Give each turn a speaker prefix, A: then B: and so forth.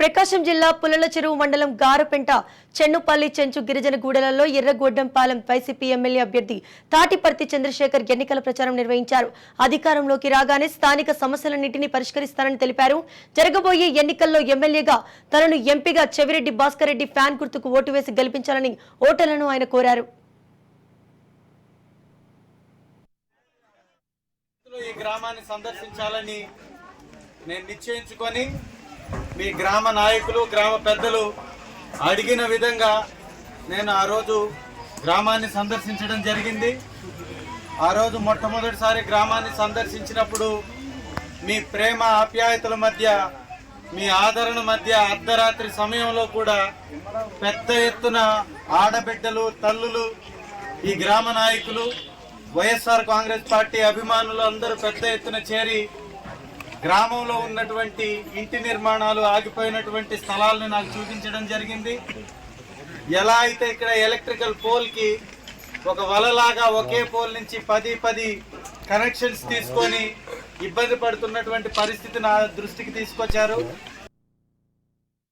A: ప్రకాశం జిల్లా పుల్లల చెరువు మండలం గారపెంట చెన్నుపల్లి చెంచు గిరిజన గూడలలో ఎర్రగొడ్డంపాలెం వైసీపీ ఎమ్మెల్యే అభ్యర్థి తాటిపర్తి చంద్రశేఖర్ ఎన్నికల ప్రచారం నిర్వహించారు. అధికారంలోకి రాగానే స్థానిక సమస్యలన్నింటినీ పరిష్కరిస్తారని తెలిపారు. జరగబోయే ఎన్నికల్లో ఎమ్మెల్యేగా తనను ఎంపీగా చెవిరెడ్డి భాస్కర్ రెడ్డి ఫ్యాన్ గుర్తుకు ఓటు వేసి గెలిపించాలని ఓటర్లను ఆయన కోరారు.
B: ఈ గ్రామాన్ని సందర్శించాలని నేను నిశ్చయించుకొని మీ గ్రామ నాయకులు గ్రామ పెద్దలు అడిగిన విధంగా నేను ఆ రోజు గ్రామాన్ని సందర్శించడం జరిగింది. ఆ రోజు మొట్టమొదటిసారి గ్రామాన్ని సందర్శించినప్పుడు మీ ప్రేమ ఆప్యాయతల మధ్య మీ ఆదరణ మధ్య అర్ధరాత్రి సమయంలో కూడా పెద్ద ఎత్తున ఆడబిడ్డలు తల్లులు ఈ గ్రామ నాయకులు వైఎస్ఆర్ కాంగ్రెస్ పార్టీ అభిమానులు అందరూ పెద్ద ఎత్తున చేరి గ్రామంలో ఉన్నటువంటి ఇంటి నిర్మాణాలు ఆగిపోయినటువంటి స్థలాలను నాకు చూపించడం జరిగింది. ఎలా అయితే ఇక్కడ ఎలక్ట్రికల్ పోల్కి ఒక వలలాగా ఒకే పోల్ నుంచి 10 కనెక్షన్స్ తీసుకొని ఇబ్బంది పడుతున్నటువంటి పరిస్థితి నా దృష్టికి తీసుకొచ్చారు.